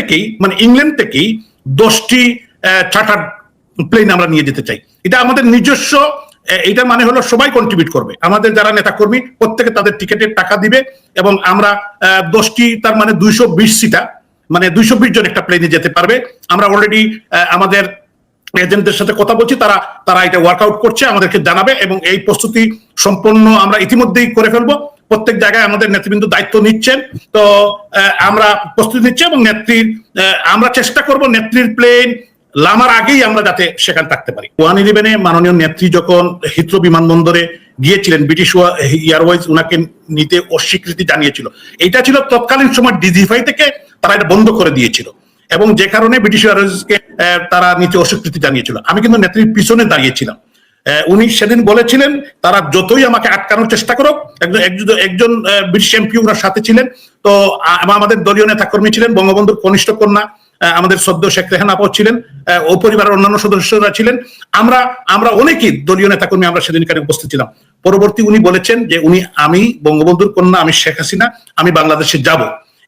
থেকেই মানে ইংল্যান্ড থেকেই 10টি চার্টার প্লেন আমরা নিয়ে যেতে চাই। এটা আমাদের নিজস্ব, এটা মানে হলো সবাই কন্ট্রিবিউট করবে, আমাদের যারা নেতা কর্মী প্রত্যেকে তাদের টিকেটের টাকা দিবে এবং আমরা 10টি তার মানে 220 সিটা মানে 220 জন একটা প্লেনে যেতে পারবে। আমরা অলরেডি আমাদের এজেন্টদের সাথে কথা বলছি, তারা এটা ওয়ার্কআউট করছে, আমাদেরকে জানাবে এবং এই প্রস্তুতি সম্পন্ন আমরা ইতিমধ্যেই করে ফেলবো। প্রত্যেক জায়গায় আমাদের নেতৃবৃন্দ দায়িত্ব নিচ্ছেন, তো আমরা প্রস্তুতি নিচ্ছি এবং আমরা চেষ্টা করব নেত্রীর প্লেন লামার আগেই আমরা যাতে সেখানে থাকতে পারি। 111-এ মাননীয় নেত্রী যখন হিথ্রো বিমানবন্দরে গিয়েছিলেন, ব্রিটিশ এয়ারওয়েজ উনাকে নিতে অস্বীকৃতি জানিয়েছিল। এটা ছিল তৎকালীন সময় ডিজিফাই থেকে তারা এটা বন্ধ করে দিয়েছিল এবং যে কারণে ব্রিটিশ এয়ারওয়েজকে তারা নিতে অস্বীকৃতি জানিয়েছিল। আমি কিন্তু নেত্রীর পিছনে দাঁড়িয়েছিলাম। উনি সেদিন বলেছিলেন তারা যতই আমাকে আটকানোর চেষ্টা করুক, একজন ব্রিটিশ এমপি ওনার সাথে ছিলেন, তো আমাদের দলীয় নেতা কর্মী ছিলেন, বঙ্গবন্ধুর কনিষ্ঠ কন্যা আমাদের সদ্য শেখ রেহানা আপা ছিলেন, ও পরিবারের অন্যান্য সদস্যরা ছিলেন, আমরা অনেকেই দলীয় নেতা কর্মী আমরা সেদিনকারে উপস্থিত ছিলাম। পরবর্তী উনি বলেছেন যে আমি বঙ্গবন্ধুর কন্যা, আমি শেখ হাসিনা, আমি বাংলাদেশে যাব,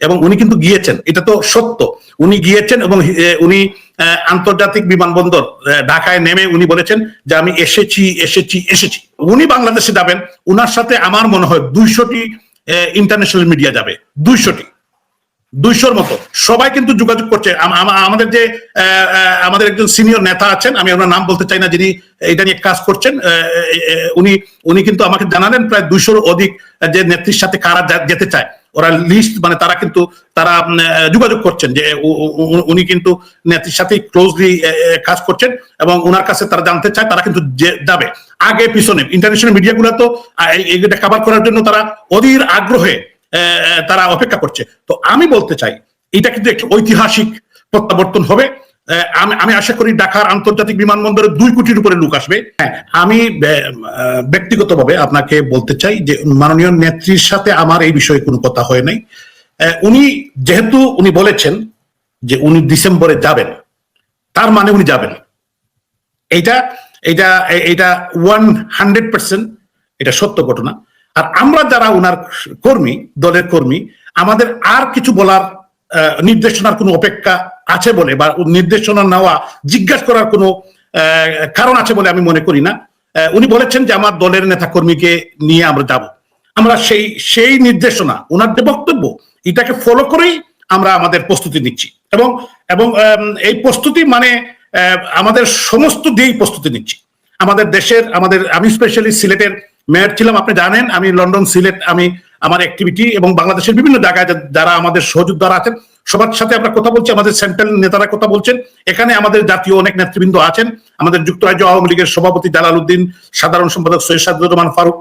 এবং উনি কিন্তু গিয়েছেন, এটা তো সত্য, উনি গিয়েছেন এবং উনি আন্তর্জাতিক বিমানবন্দর ঢাকায় নেমে উনি বলেছেন যে আমি এসেছি। উনি বাংলাদেশে যাবেন, উনার সাথে আমার মনে হয় 200টি ইন্টারন্যাশনাল মিডিয়া যাবে, 200র মতো সবাই কিন্তু যোগাযোগ করছে। আমাদের একজন সিনিয়র নেতা আছেন, আমি ওনার নাম বলতে চাই না, যিনি এটা নিয়ে কাজ করছেন, উনি কিন্তু আমাকে জানালেন প্রায় 200-র অধিক যে নেত্রীর সাথে কারা যেতে চায়, ওরা লিস্ট মানে তারা যোগাযোগ করছেন যে উনি কিন্তু নেত্রীর সাথে ক্লোজলি কাজ করছেন এবং ওনার কাছে তারা জানতে চায়, তারা কিন্তু যাবে আগে পিছনে। ইন্টারন্যাশনাল মিডিয়াগুলো তো এটা কভার করার জন্য তারা অধীর আগ্রহে তারা অপেক্ষা করছে। তো আমি বলতে চাই এটা কিন্তু একটি ঐতিহাসিক প্রত্যাবর্তন হবে। আমি আশা করি ঢাকার আন্তর্জাতিক বিমানবন্দরে 2 কোটির উপরে লোক আসবে। আমি ব্যক্তিগতভাবে আপনাকে বলতে চাই যে মাননীয় নেত্রীর সাথে আমার এই বিষয়ে কোনো কথা হয় নাই। যেহেতু উনি বলেছেন যে উনি ডিসেম্বরে যাবেন, তার মানে উনি যাবেন, এটা 100% এটা সত্য ঘটনা। আর আমরা যারা উনার কর্মী, দলের কর্মী, আমাদের আর কিছু বলার নির্দেশনার কোনো অপেক্ষা আছে বলে বা নির্দেশনা নেওয়া জিজ্ঞাসা করার কোনো কারণ আছে বলে আমি মনে করি না। উনি বলেছেন যে আমার দলের নেতা কর্মীকে নিয়ে আমরা যাব, আমরা সেই নির্দেশনা, ওনার যে বক্তব্য, এটাকে ফলো করেই আমরা আমাদের প্রস্তুতি নিচ্ছি এবং এই প্রস্তুতি মানে আমাদের সমস্ত দিয়েই প্রস্তুতি নিচ্ছি। আমাদের দেশের আমি স্পেশালি সিলেটের মেয়র ছিলাম, আপনি জানেন, আমি লন্ডন, সিলেট, আমি আমার অ্যাক্টিভিটি এবং বাংলাদেশের বিভিন্ন জায়গায় যারা আমাদের সহযোদ্ধারা আছেন সবার সাথে আমরা কথা বলছি, আমাদের সেন্ট্রাল নেতারা কথা বলছেন, এখানে আমাদের জাতীয় অনেক নেতৃবৃন্দ আছেন, আমাদের যুক্তরাজ্য আওয়ামী লীগের সভাপতি জালাল উদ্দিন, সাধারণ সম্পাদক সৈয়দ সাদুর রহমান ফারুক,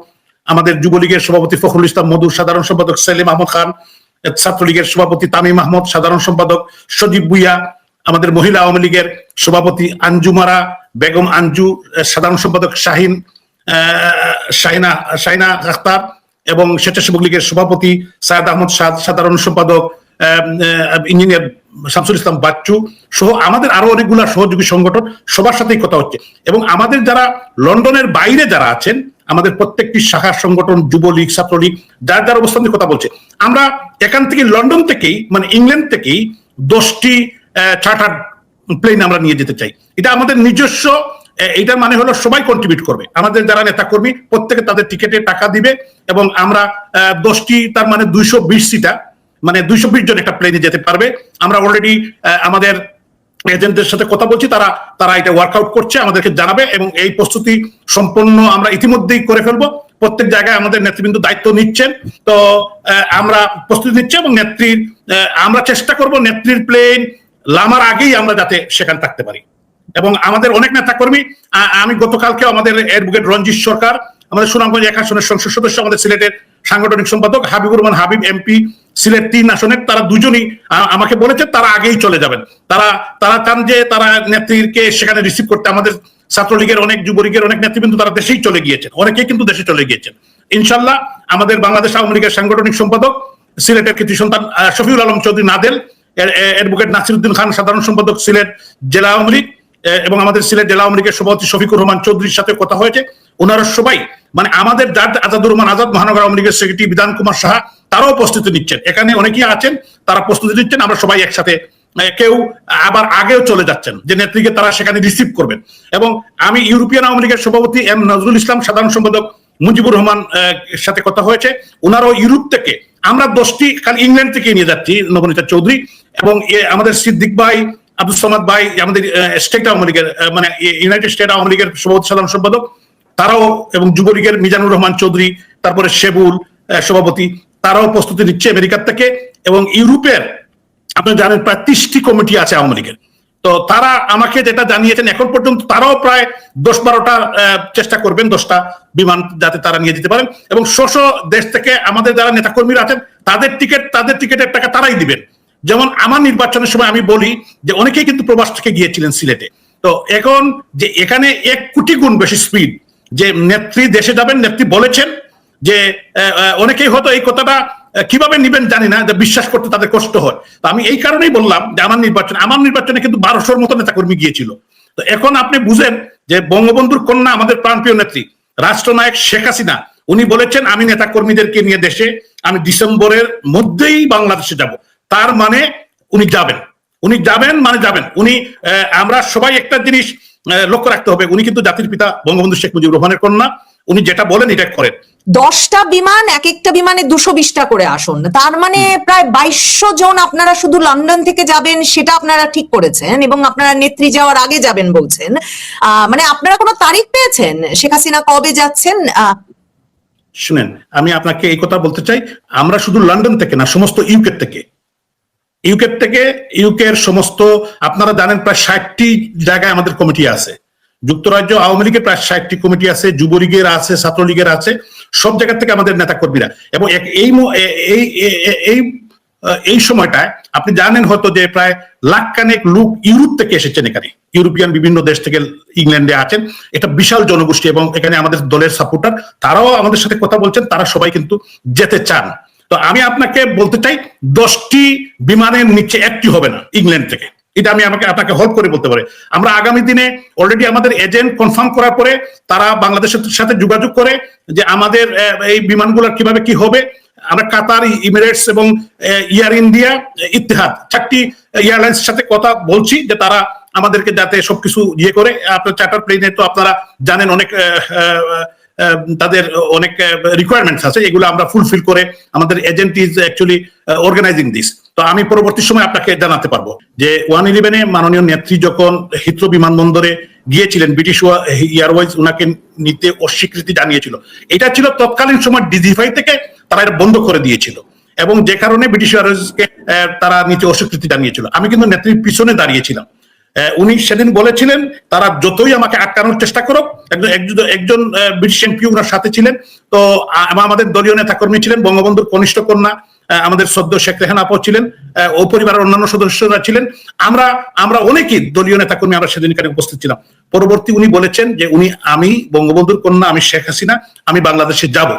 আমাদের যুবলীগের সভাপতি ফখরুল ইসলাম মধু, সাধারণ সম্পাদক সেলিম আহমদ খান, ছাত্রলীগের সভাপতি তামিম আহমদ, সাধারণ সম্পাদক সজীব ভুইয়া, আমাদের মহিলা আওয়ামী লীগের সভাপতি আঞ্জুমারা বেগম আঞ্জু, সাধারণ সম্পাদক শাহিনা আখতার এবং স্বেচ্ছাসেবক লীগের সভাপতি সায়েদ আহমদ সাধারণ সম্পাদক ইঞ্জিনিয়ার শামসুল ইসলাম বাচ্চু সহ আমাদের আরো অনেকগুলো সহযোগী সংগঠন, সবার সাথেই কথা হচ্ছে। এবং আমাদের যারা লন্ডনের বাইরে যারা আছেন, আমাদের প্রত্যেকটি শাখার সংগঠন, যুবলীগ, ছাত্রলীগ, যার অবস্থান নিয়ে কথা বলছে, আমরা এখান থেকে লন্ডন থেকেই মানে ইংল্যান্ড থেকেই 10টি চার্টার প্লেন আমরা নিয়ে যেতে চাই। এটা আমাদের নিজস্ব, এটা মানে হলো সবাই কন্ট্রিবিউট করবে, আমাদের যারা নেতা কর্মী প্রত্যেকে তাদের টিকেটের টাকা দিবে এবং আমরা 10টি তার মানে 220 সিটা মানে 220 জন একটা প্লেনে যেতে পারবে। আমরা অলরেডি আমাদের এজেন্টদের সাথে কথা বলছি, তারা এটা ওয়ার্কআউট করছে, আমাদেরকে জানাবে এবং এই প্রস্তুতি সম্পন্ন আমরা ইতিমধ্যেই করে ফেলবো। প্রত্যেক জায়গায় আমাদের নেতৃবৃন্দ দায়িত্ব নিচ্ছেন, তো আমরা প্রস্তুতি নিচ্ছি এবং আমরা চেষ্টা করব নেত্রীর প্লেন লামার আগেই আমরা যাতে সেখানে থাকতে পারি। এবং আমাদের অনেক নেতা কর্মী, আমি গতকালকে আমাদের অ্যাডভোকেট রঞ্জিত সরকার, আমাদের সুনামগঞ্জ 1 আসনের সংসদ সদস্য, আমাদের সিলেটের সাংগঠনিক সম্পাদক হাবিবুর রহমান হাবিব এমপি, সিলেট 3 আসনের, তারা দুজনই আমাকে বলেছে তারা আগেই চলে যাবেন। তারা চান যে তারা নেত্রীকে সেখানে রিসিভ করতে। আমাদের ছাত্রলীগের অনেক, যুবলীগের অনেক নেতৃবৃন্দ তারা দেশেই চলে গিয়েছেন, অনেকেই কিন্তু দেশে চলে গিয়েছেন। ইনশাল্লাহ আমাদের বাংলাদেশ আওয়ামী লীগের সাংগঠনিক সম্পাদক, সিলেটের কৃতি সন্তান শফিউল আলম চৌধুরী নাদেল, অ্যাডভোকেট নাসিরউদ্দিন খান সাধারণ সম্পাদক সিলেট জেলা আওয়ামী লীগ এবং আমাদের সিলেট জেলা আওয়ামী লীগের সভাপতি শফিকুর রহমান চৌধুরীর সাথে কথা হয়েছে। ওনারা সবাই মানে আমাদের আজাদুর রহমান আজাদ মহানগর আওয়ামী লীগের সেক্রেটারি বিধান কুমার সাহা, তারাও প্রস্তুতি নিচ্ছেন। এখানে অনেকেই আছেন, তারা প্রস্তুতি নিচ্ছেন। আমরা সবাই একসাথে কেউ আবার আগেও চলে যাচ্ছেন যে নেত্রীকে তারা সেখানে রিসিভ করবেন। এবং আমি ইউরোপিয়ান আওয়ামী লীগের সভাপতি এম নজরুল ইসলাম, সাধারণ সম্পাদক মুজিবুর রহমান সাথে কথা হয়েছে, ওনারাও ইউরোপ থেকে, আমরা 10টি খালি ইংল্যান্ড থেকে নিয়ে যাচ্ছি, নবনীতা চৌধুরী এবং আমাদের সিদ্দিক ভাই, আব্দুল সামাদ ভাই, আমাদের স্টেট আওয়ামী লীগের মানে ইউনাইটেড স্টেট আওয়ামী লীগের সভাপতি সাধারণ সম্পাদক, তারাও, এবং যুবলীগের মিজানুর রহমান চৌধুরী, তারপরে শেবুল সভাপতি, তারাও প্রস্তুতি নিচ্ছে আমেরিকার থেকে। এবং ইউরোপের আপনি জানেন প্রায় 30টি কমিটি আছে আওয়ামী লীগের, তো তারা আমাকে যেটা জানিয়েছেন এখন পর্যন্ত তারাও প্রায় 10-12টা চেষ্টা করবেন 10টা বিমান যাতে তারা নিয়ে যেতে পারেন। এবং দেশ থেকে আমাদের যারা নেতাকর্মীরা আছেন তাদের টিকিটের টাকা তারাই দিবেন। যেমন আমার নির্বাচনের সময় আমি বলি যে অনেকেই কিন্তু প্রবাস থেকে গিয়েছিলেন সিলেটে, তো এখন যে এখানে 1 কোটি গুণ বেশি স্পিড, যে নেত্রী দেশে যাবেন, নেত্রী বলেছেন যে অনেকেই হয়তো এই কথাটা কিভাবে নিবেন জানি না, যে বিশ্বাস করতে তাদের কষ্ট হয়। তো আমি এই কারণেই বললাম যে আমার নির্বাচনে কিন্তু 1200-র মতো নেতাকর্মী গিয়েছিল। তো এখন আপনি বুঝেন যে বঙ্গবন্ধুর কন্যা, আমাদের প্রাণপ্রিয় নেত্রী, রাষ্ট্রনায়ক শেখ হাসিনা, উনি বলেছেন আমি নেতাকর্মীদেরকে নিয়ে দেশে, আমি ডিসেম্বরের মধ্যেই বাংলাদেশে যাব। তার মানে উনি যাবেন মানে যাবেন উনি। আমরা সবাই একটা জিনিস লক্ষ্য রাখতে হবে, উনি কিন্তু জাতির পিতা বঙ্গবন্ধু শেখ মুজিবুর রহমানের কন্যা, উনি যেটা বলেন এটা করেন। 10টা বিমান, এক একটা বিমানে 220টা করে আসন, তার মানে প্রায় 2200 জন আপনারা শুধু লন্ডন থেকে যাবেন, সেটা আপনারা ঠিক করেছেন এবং আপনারা নেত্রী যাওয়ার আগে যাবেন বলছেন। মানে আপনারা কোনো তারিখ পেয়েছেন শেখ হাসিনা কবে যাচ্ছেন? শুনেন, আমি আপনাকে এই কথা বলতে চাই, আমরা শুধু লন্ডন থেকে না, সমস্ত ইউকের সমস্ত, আপনারা জানেন প্রায় 60টি জায়গায় আমাদের কমিটি আছে। যুক্তরাজ্য আওয়ামী লীগের প্রায় 60টি কমিটি আছে, যুবলীগের আছে, ছাত্রলীগের আছে, সব জায়গা থেকে আমাদের নেতা কর্মীরা। এবং এই সময়টায় আপনি জানেন হয়তো যে প্রায় লাখখানেক লোক ইউরোপ থেকে এসেছেন এখানে, ইউরোপিয়ান বিভিন্ন দেশ থেকে ইংল্যান্ডে আছেন, এটা বিশাল জনগোষ্ঠী। এবং এখানে আমাদের দলের সাপোর্টার, তারাও আমাদের সাথে কথা বলছেন, তারা সবাই কিন্তু যেতে চান। তো আমি আপনাকে বলতে চাই 10টি বিমানের নিচে একটি হবে না ইংল্যান্ড থেকে, এটা আমি আপনাকে হল্প করে বলতে পারি। আমরা আগামী দিনে অলরেডি আমাদের এজেন্ট কনফার্ম করার পরে তারা বাংলাদেশের সাথে যোগাযোগ করে যে আমাদের এই বিমানগুলোর কিভাবে কি হবে, আমরা কাতার, ইমিরেটস এবং এয়ার ইন্ডিয়া, ইতিহাদ 4টি এয়ারলাইন্সের সাথে কথা বলছি যে তারা আমাদেরকে যাতে সবকিছু ইয়ে করে। আপনার চার্টার প্লেনে তো আপনারা জানেন অনেক তাদের অনেক রিকোয়ারমেন্টস আছে, এগুলো আমরা ফুলফিল করে আমাদের agent is actually organising this. তো আমি পরবর্তী সময় আপনাকে জানাতে পারবো যে 111-এ মাননীয় নেত্রী যখন হিথ্রো বিমানবন্দরে গিয়েছিলেন, ব্রিটিশ এয়ারওয়েজ উনাকে নিতে অস্বীকৃতি জানিয়েছিল। এটা ছিল তৎকালীন সময় ডিজিফাই থেকে তারা এটা বন্ধ করে দিয়েছিল, এবং যে কারণে ব্রিটিশ এয়ারওয়েজকে তারা নিতে অস্বীকৃতি জানিয়েছিল। আমি কিন্তু নেত্রীর পিছনে দাঁড়িয়েছিলাম। উনি সেদিন বলেছিলেন তারা যতই আমাকে আটকানোর চেষ্টা করুক, একজন ব্রিটিশ এমপি ওনার সাথে ছিলেন। তো আমাদের দলীয় নেতাকর্মী ছিলেন, বঙ্গবন্ধুর কনিষ্ঠ কন্যা আমাদের সদ্য শেখ রেহানা আপা ছিলেন, ও পরিবারের অন্যান্য সদস্যরা ছিলেন, আমরা অনেকেই দলীয় নেতাকর্মী আমরা সেদিন এখানে উপস্থিত ছিলাম। পরবর্তী উনি বলেছেন যে আমি বঙ্গবন্ধুর কন্যা, আমি শেখ হাসিনা, আমি বাংলাদেশে যাব।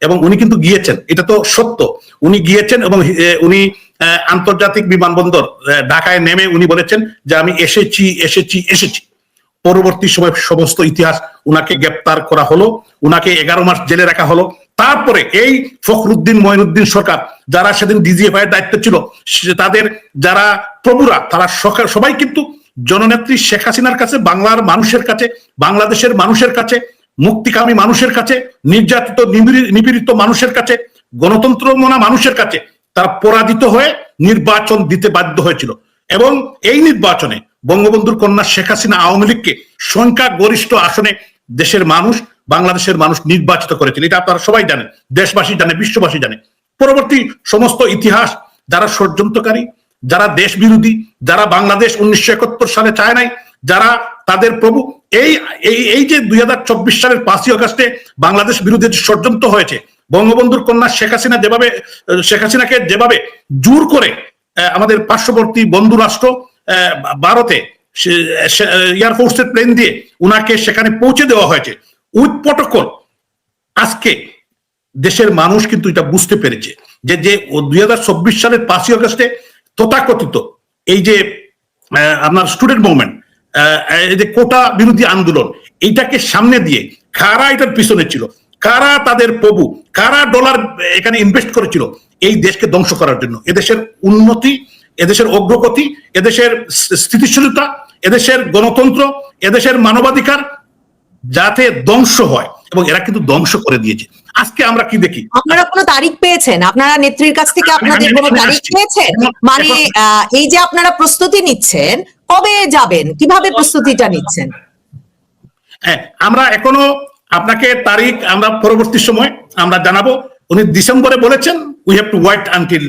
এবং উনি কিন্তু গিয়েছেন, এটা তো সত্য, উনি গিয়েছেন। এবং উনি আন্তর্জাতিক বিমানবন্দর ঢাকায় নেমে উনি বলেছেন যে আমি এসেছি। পরবর্তী সময় সমস্ত ইতিহাস, উনাকে গ্রেপ্তার করা হলো, উনাকে 11 মাস জেলে রাখা হলো। তারপরে এই ফখরুদ্দিন, মঈনুদ্দিন সরকার, যারা সেদিন ডিজিএফআই এর দায়িত্ব ছিল, তাদের যারা প্রভুরা, তারা সবাই কিন্তু জননেত্রী শেখ হাসিনার কাছে, বাংলার মানুষের কাছে, বাংলাদেশের মানুষের কাছে, মুক্তিকামী মানুষের কাছে, নির্যাতিত নিপীড়িত মানুষের কাছে, গণতন্ত্র মনা মানুষের কাছে তারা পরাজিত হয়ে নির্বাচন দিতে বাধ্য হয়েছিল। এবং এই নির্বাচনে বঙ্গবন্ধুর কন্যা শেখ হাসিনা আওয়ামী লীগকে সংখ্যা গরিষ্ঠ আসনে দেশের মানুষ, বাংলাদেশের মানুষ নির্বাচিত করেছিল। এটা আপনারা সবাই জানেন, দেশবাসী জানে, বিশ্ববাসী জানে। পরবর্তী সমস্ত ইতিহাস, যারা ষড়যন্ত্রকারী, যারা দেশ বিরোধী, যারা বাংলাদেশ 1971 সালে চায় নাই, যারা তাদের প্রভু, এই যে 2024 সালের 5ই আগস্টে বাংলাদেশ বিরোধী ষড়যন্ত্র হয়েছে, বঙ্গবন্ধুর কন্যা শেখ হাসিনাকে যেভাবে জোর করে আমাদের পার্শ্ববর্তী বন্ধু রাষ্ট্র ভারতে এয়ারফোর্সের প্লেন দিয়ে উনাকে সেখানে পৌঁছে দেওয়া হয়েছে উইথ প্রটোকল। আজকে দেশের মানুষ কিন্তু এটা বুঝতে পেরেছে যে 2024 সালের 5ই আগস্টে তথাকথিত এই যে আপনার স্টুডেন্ট মুভমেন্ট, এই যে কোটা বিরোধী আন্দোলন, এইটাকে সামনে দিয়ে কারা এটার পিছনে ছিল, কারা তাদের প্রভু, কারা ডলার এখানে ইনভেস্ট করেছিল এই দেশকে ধ্বংস করার জন্য, এদেশের উন্নতি এদেশের অগ্রগতি, এদেশের স্থিতিশীলতা, এদেশের গণতন্ত্র, এদেশের মানবাধিকার যাতে ধ্বংস হয়, এবং এরা কিন্তু ধ্বংস করে দিয়েছে। আজকে আমরা কি দেখি? আপনারা কোনো তারিখ পেয়েছেন? আপনারা নেত্রীর কাছ থেকে আপনাদের কোনো তারিখ পেয়েছেন? মানে এই যে আপনারা প্রস্তুতি নিচ্ছেন, কবে যাবেন, কিভাবে প্রস্তুতিটা নিচ্ছেন? হ্যাঁ, আমরা এখনো আপনাকে তারিখ আমরা পরবর্তী সময় আমরা জানাবো। উনি ডিসেম্বরে বলেছেন, we have to wait until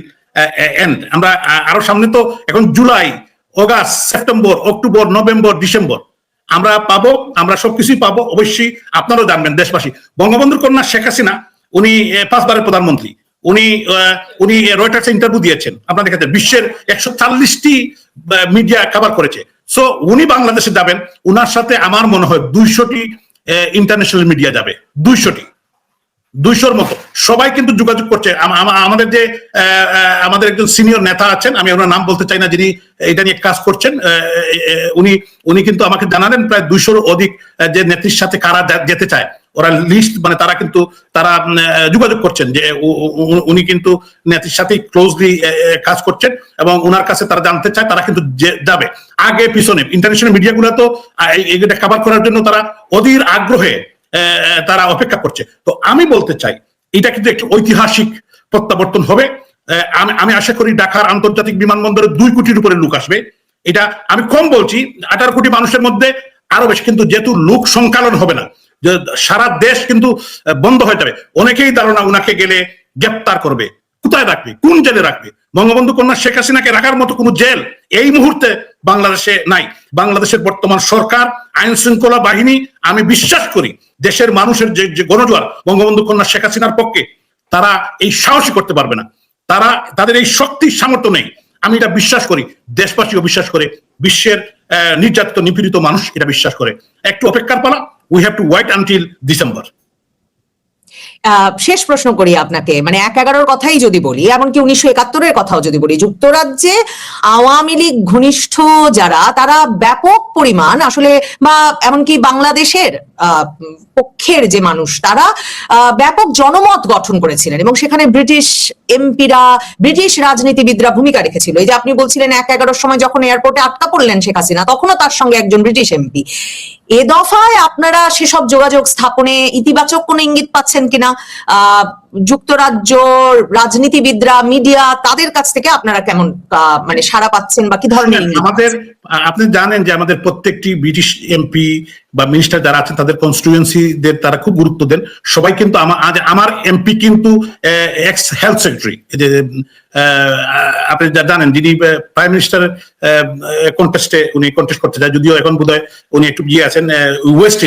end. আমরা আরো সামনে তো এখন July, August, September, October, November, December আমরা পাবো, আমরা সবকিছুই পাবো। অবশ্যই আপনারাও জানবেন, দেশবাসী, বঙ্গবন্ধুর কন্যা শেখ হাসিনা উনি 5 বারের প্রধানমন্ত্রী। উনি রয়টার্স ইন্টারভিউ দিয়েছেন, আপনারা দেখেছেন, বিশ্বের 140টি মিডিয়া কভার করেছে। সো উনি বাংলাদেশে যাবেন, উনার সাথে আমার মনে হয় 200টি ইন্টারন্যাশনাল মিডিয়া যাবে, 200র মতো। সবাই কিন্তু যোগাযোগ করছে। আমাদের যে আমাদের একজন সিনিয়র নেতা আছেন, আমি ওনার নাম বলতে চাই না, যিনি এটা নিয়ে কাজ করছেন, উনি কিন্তু আমাকে জানালেন প্রায় 200-র অধিক যে নেত্রীর সাথে কারা যেতে চায়, ওরা লিস্ট, মানে তারা যোগাযোগ করছেন যে উনি কিন্তু নেত্রীর সাথে ক্লোজলি কাজ করছেন, এবং ওনার কাছে তারা জানতে চায়, তারা কিন্তু যাবে। আগে পিছনে ইন্টারন্যাশনাল মিডিয়াগুলো তো এটা কভার করার জন্য তারা অধীর আগ্রহে তারা অপেক্ষা করছে। তো আমি বলতে চাই, এটা কিন্তু একটি ঐতিহাসিক প্রত্যাবর্তন হবে। আমি আশা করি ঢাকার আন্তর্জাতিক বিমানবন্দরে 2 কোটির উপরে লোক আসবে। এটা আমি কম বলছি, 18 কোটি মানুষের মধ্যে আরো বেশি, কিন্তু যেহেতু লোক সংকলন হবে না, সারা দেশ কিন্তু বন্ধ হয়ে যাবে। অনেকেই ধারণা উনাকে গেলে গ্রেপ্তার করবে, কোথায় রাখবে, কোন জেলে রাখবে? বঙ্গবন্ধু কন্যা শেখ হাসিনাকে রাখার মতো কোনো জেল এই মুহূর্তে বাংলাদেশে নাই। বাংলাদেশের বর্তমান সরকার, আইন শৃঙ্খলা বাহিনী, আমি বিশ্বাস করি দেশের মানুষের যে গণজোয়ার বঙ্গবন্ধু কন্যা শেখ হাসিনার পক্ষে, তারা এই সাহসী করতে পারবে না। তাদের এই শক্তি সামর্থ্য নেই। আমি এটা বিশ্বাস করি, দেশবাসীও বিশ্বাস করে, বিশ্বের নির্যাতিত নিপীড়িত মানুষ এটা বিশ্বাস করে। একটু অপেক্ষার পালা, we have to wait until December. শেষ প্রশ্ন করি আপনাকে, মানে 1/11-র কথাই যদি বলি, এমনকি 1971-এর কথাও যদি বলি, যুক্তরাজ্যে আওয়ামী লীগ ঘনিষ্ঠ যারা, তারা ব্যাপক পরিমাণ আসলে, বা এমনকি বাংলাদেশের পক্ষের যে মানুষ, তারা ব্যাপক জনমত গঠন করেছিলেন, এবং সেখানে ব্রিটিশ এমপিরা, ব্রিটিশ রাজনীতিবিদরা ভূমিকা রেখেছিল। এই যে আপনি বলছিলেন 1/11-র সময় যখন এয়ারপোর্টে আটকা পড়লেন শেখ হাসিনা, তখনও তার সঙ্গে একজন ব্রিটিশ এমপি। এ দফায় আপনারা সেসব যোগাযোগ স্থাপনে ইতিবাচক কোনো ইঙ্গিত পাচ্ছেন কিনা? যুক্তরাজ্য রাজনীতিবিদরা, মিডিয়া, তাদের কাছ থেকে আপনারা কেমন মানে সাড়া পাচ্ছেন, বা কি ধরনের ইঙ্গিত? আপনি জানেন যে আমাদের প্রত্যেকটি ব্রিটিশ এমপি বা মিনিস্টার যারা আছেন, তাদের কনস্টিটুয়েন্সিদের তারা খুব গুরুত্ব দেন। সবাই কিন্তু আমার এমপি কিন্তু এক্স হেলথ সেক্রেটারি, যে আপনি জানেন, যিনি প্রাইম মিনিস্টার কন্টেস্টে উনি কন্টেস্ট করতে যায়, যদিও এখন বোধহয় উনি একটু আছেন ওয়েস্ট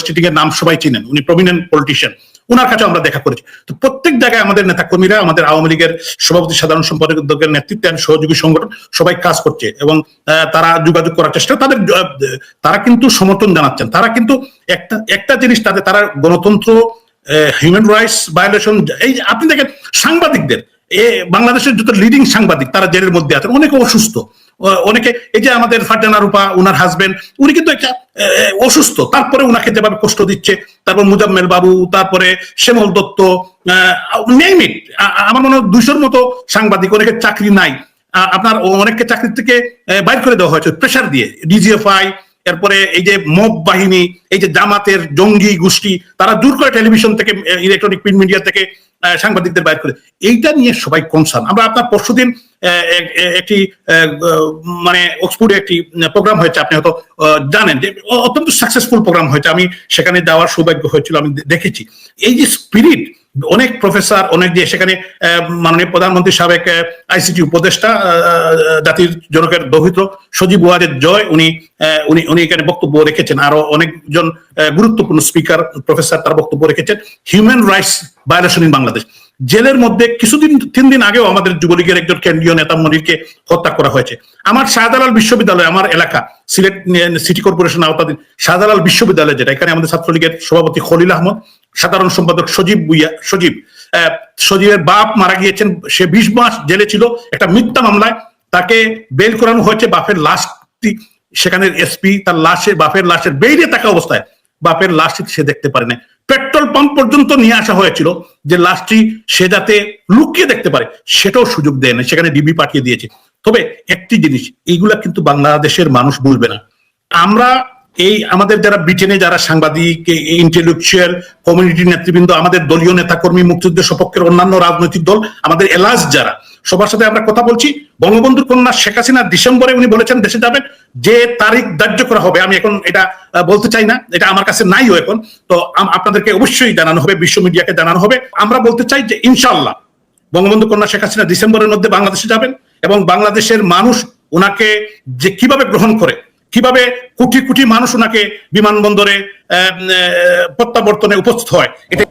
হিটিং এর নাম সবাই চিনেন, উনি প্রমিনেন্ট পলিটিশিয়ান। ওনার কাছে আমরা দেখা করেছি। তো প্রত্যেক জায়গায় আমাদের নেতা কর্মীরা, আমাদের আওয়ামী লীগের সভাপতি, সাধারণ সম্পাদকের নেতৃত্বে সহযোগী সংগঠন সবাই কাজ করছে, এবং তারা যোগাযোগ করার চেষ্টা, তারা কিন্তু সমর্থন জানাচ্ছেন। তারা কিন্তু একটা জিনিস, তারা গণতন্ত্র, হিউম্যান রাইটস ভায়োলেশন, এই আপনি দেখেন সাংবাদিকদের, বাংলাদেশের যত লিডিং সাংবাদিক তারা জেলের মধ্যে আছেন, অনেকে অসুস্থ, অনেকে, এই যে আমাদের ফারজানা রূপা, উনার হাজবেন্ড, উনি কিন্তু একটা অসুস্থ, তারপরে উনাকে যেভাবে কষ্ট দিচ্ছে, তারপর মুজাম্মেল বাবু, তারপরে শ্যামল দত্ত, নেম ইট, আমার মনে হয় 200-র মতো সাংবাদিক, অনেকের চাকরি নাই, আপনার অনেককে চাকরি থেকে বাইর করে দেওয়া হয়েছে প্রেশার দিয়ে, ডিজিএফআই, এরপরে এই যে মব বাহিনী, এই যে জামাতের জঙ্গি গোষ্ঠী, তারা জোর করে টেলিভিশন থেকে, ইলেকট্রনিক প্রিন্ট মিডিয়া থেকে সাংবাদিকদের বাইর করে। এইটা নিয়ে সবাই কনসার্ন। আমরা আপনার পরশুদিন একটি মানে অক্সফোর্ডে একটি প্রোগ্রাম হয়েছে, আপনি হয়তো জানেন, যে অত্যন্ত সাকসেসফুল প্রোগ্রাম হয়েছে। আমি সেখানে যাওয়ার সৌভাগ্য হয়েছিল, আমি দেখেছি এই যে স্পিরিট, অনেক প্রফেসর, অনেক যে সেখানে মাননীয় প্রধানমন্ত্রী, সাবেক আইসিটি উপদেষ্টা, জাতির জনকের দৌহিত্র সজীব ওয়াজেদ জয়, উনি এখানে বক্তব্য রেখেছেন। আরো অনেকজন গুরুত্বপূর্ণ স্পিকার, প্রফেসর, তারা বক্তব্য রেখেছেন। Human rights violation in Bangladesh. জেলের মধ্যে 3 দিন আগেও আমাদের যুবলীগের একজন কেন্দ্রীয় নেতা মনিরকে হত্যা করা হয়েছে। আমার শাহজালাল বিশ্ববিদ্যালয়, আমার এলাকা সিলেট সিটি কর্পোরেশন আওতাধীন শাহজালাল বিশ্ববিদ্যালয়, যেটা, এখানে আমাদের ছাত্রলীগের সভাপতি খলিল আহমদ, সাধারণ সম্পাদক সজীবের বাপ মারা গিয়েছেন। সে 20 মাস জেলে ছিল একটা মিথ্যা মামলায়। তাকে বেল করানো হয়েছে। বাপের লাশটি, সেখানে এসপি তার লাশের, বাপের লাশের বেইলে থাকা অবস্থায় বাপের লাশটি সে দেখতে পারে না। পেট্রোল পেট্রোল পাম্প পর্যন্ত নিয়ে আসা হয়েছিল যে লাশটি সে যাতে লুকিয়ে দেখতে পারে, সেটাও সুযোগ দেয় না, সেখানে ডিবি পাঠিয়ে দিয়েছে। তবে একটি জিনিস, এইগুলা কিন্তু বাংলাদেশের মানুষ বলবে না। আমরা এই আমাদের যারা ব্রিটেনে যারা সাংবাদিক, ইন্টেলেকচুয়াল কমিউনিটি নেতৃবৃন্দ, আমাদের দলীয় নেতাকর্মী, মুক্তিযুদ্ধের সপক্ষের অন্যান্য রাজনৈতিক দল, আমাদের এলাস যারা, সবার সাথে আমরা কথা বলছি। বঙ্গবন্ধুর কন্যা শেখ হাসিনা ডিসেম্বরে উনি বলেছেন দেশে যাবেন, যে তারিখ ধার্য করা হবে আমি এখন এটা বলতে চাই না, এটা আমার কাছে নাইও এখন, তো আপনাদেরকে অবশ্যই জানানো হবে, বিশ্ব মিডিয়াকে জানানো হবে। আমরা বলতে চাই যে ইনশাআল্লাহ বঙ্গবন্ধু কন্যা শেখ হাসিনা ডিসেম্বরের মধ্যে বাংলাদেশে যাবেন, এবং বাংলাদেশের মানুষ ওনাকে যে কিভাবে গ্রহণ করে, কিভাবে কোটি কোটি মানুষ ওনাকে বিমানবন্দরে প্রত্যাবর্তনে উপস্থিত হয়, এটা